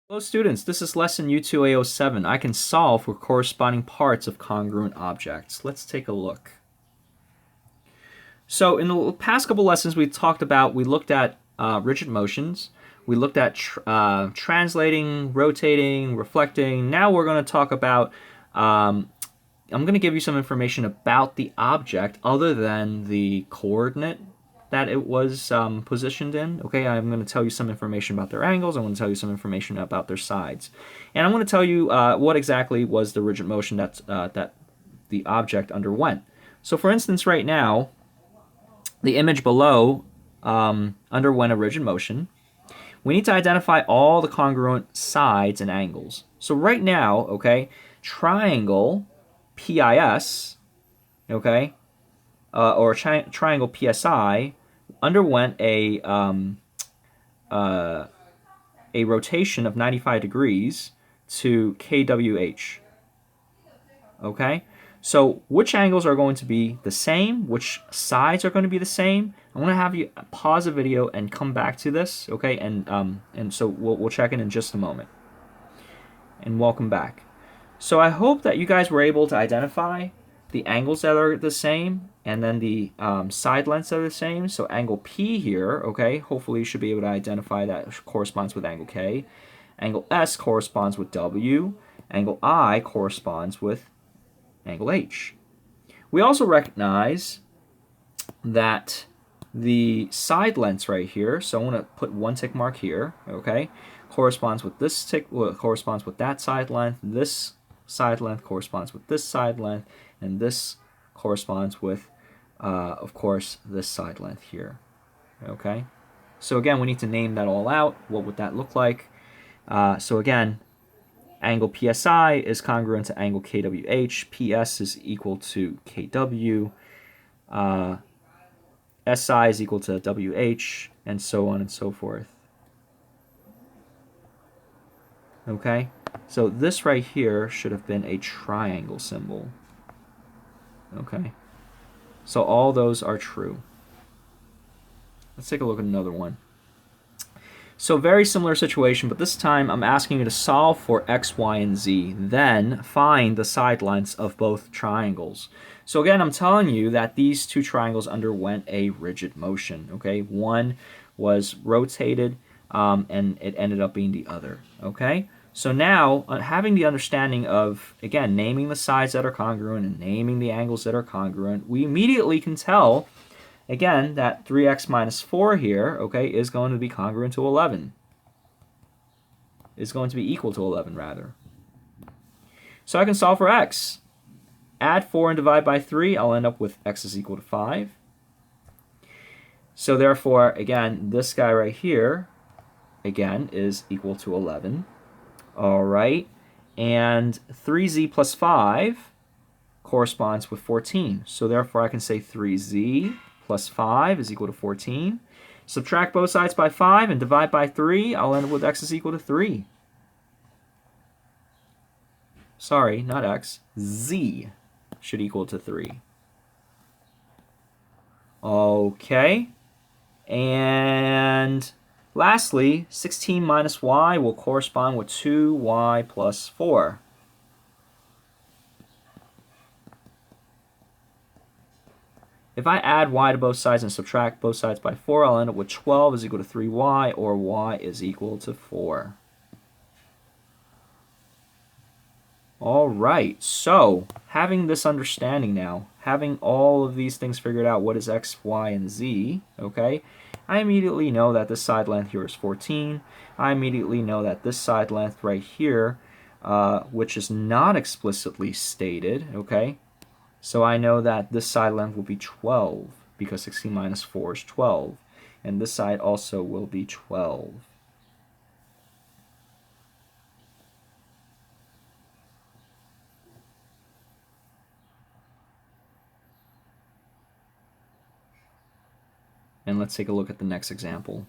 Hello students, this is lesson U2A07. I can solve for corresponding parts of congruent objects. Let's take a look. So in the past couple lessons we looked at rigid motions. We looked at translating, rotating, reflecting. Now we're going to talk about, I'm going to give you some information about the object other than the coordinate that it was positioned in. Okay, I'm going to tell you some information about their angles. I'm going to tell you some information about their sides, and I'm going to tell you what exactly was the rigid motion that the object underwent. So, for instance, right now, the image below underwent a rigid motion. We need to identify all the congruent sides and angles. So right now, okay, triangle PIS, okay, or triangle PSI underwent a rotation of 95 degrees to KWH. Okay, so which angles are going to be the same? Which sides are going to be the same? I'm going to have you pause the video and come back to this. Okay, and so we'll check in just a moment. And welcome back. So I hope that you guys were able to identify the angles that are the same, and then the side lengths that are the same. So angle P here, okay, hopefully you should be able to identify that corresponds with angle K. Angle S corresponds with W. Angle I corresponds with angle H. We also recognize that the side lengths right here, so I'm going to put one tick mark here, okay, corresponds with this tick, corresponds with that side length. This side length corresponds with this side length, and this corresponds with, of course, this side length here. Okay, so again, we need to name that all out. What would that look like? So again, angle PSI is congruent to angle KWH. PS is equal to KW. SI is equal to WH, and so on and so forth. Okay, so this right here should have been a triangle symbol. Okay, so all those are true. Let's take a look at another one. So very similar situation, but this time I'm asking you to solve for x, y, and z, then find the side lengths of both triangles. So again, I'm telling you that these two triangles underwent a rigid motion. Okay, one was rotated, and it ended up being the other. Okay, so now having the understanding of, again, naming the sides that are congruent and naming the angles that are congruent, we immediately can tell, again, that 3x minus 4 here, okay, is going to be congruent to 11. Is going to be equal to 11, rather. So I can solve for x. Add 4 and divide by 3, I'll end up with x is equal to 5. So therefore, again, this guy right here, again, is equal to 11. All right, and 3z plus 5 corresponds with 14. So therefore, I can say 3z plus 5 is equal to 14. Subtract both sides by 5 and divide by 3. I'll end up with x is equal to 3. Sorry, not x. Z should equal to 3. Okay. And lastly, 16 minus y will correspond with 2y plus 4. If I add y to both sides and subtract both sides by 4, I'll end up with 12 is equal to 3y, or y is equal to 4. All right, so having this understanding now, having all of these things figured out, what is x, y, and z, okay, I immediately know that this side length here is 14. I immediately know that this side length right here, which is not explicitly stated, okay, so I know that this side length will be 12, because 16 minus 4 is 12. And this side also will be 12. And let's take a look at the next example.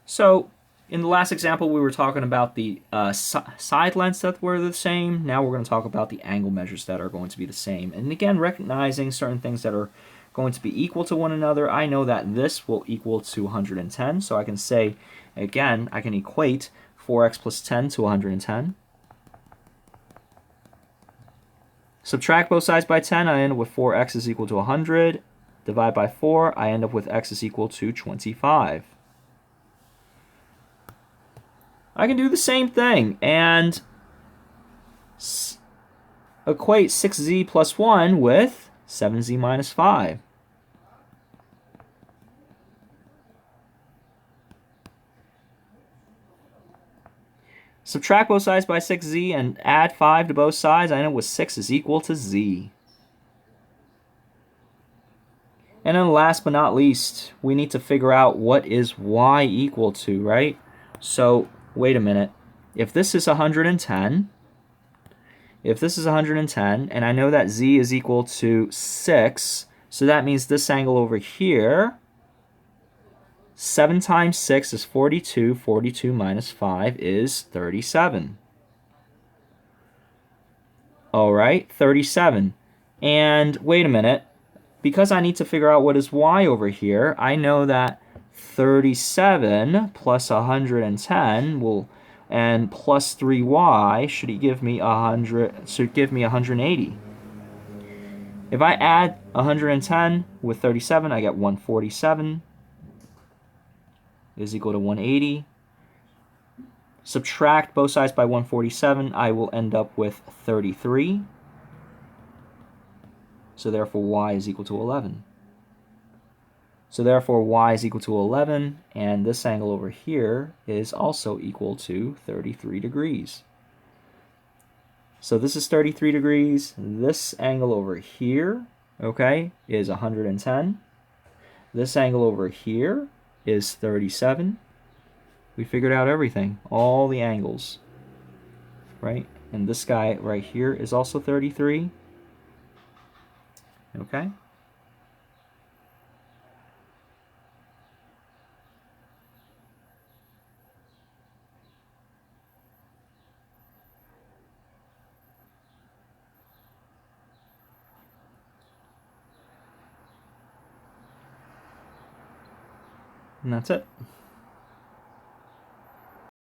So in the last example, we were talking about the side lengths that were the same. Now we're going to talk about the angle measures that are going to be the same. And again, recognizing certain things that are going to be equal to one another. I know that this will equal to 110, so I can say, again, I can equate 4x plus 10 to 110. Subtract both sides by 10, I end up with 4x is equal to 100. Divide by 4, I end up with x is equal to 25. I can do the same thing and equate 6z plus 1 with 7z minus 5. Subtract both sides by 6z and add 5 to both sides. I end up with 6 is equal to z. And then last but not least, we need to figure out what is y equal to, right? So, wait a minute. If this is 110, and I know that z is equal to 6, so that means this angle over here, 7 times 6 is 42. 42 minus 5 is 37. All right, 37. And wait a minute. Because I need to figure out what is y over here, I know that 37 plus 110 will, and plus 3y should give me 180. If I add 110 with 37, I get 147 is equal to 180. Subtract both sides by 147, I will end up with 33. So therefore y is equal to 11. So therefore y is equal to 11, and this angle over here is also equal to 33 degrees. So this is 33 degrees. This angle over here, okay, is 110. This angle over here is 37. We figured out everything, all the angles, right? And this guy right here is also 33. Okay? And that's it.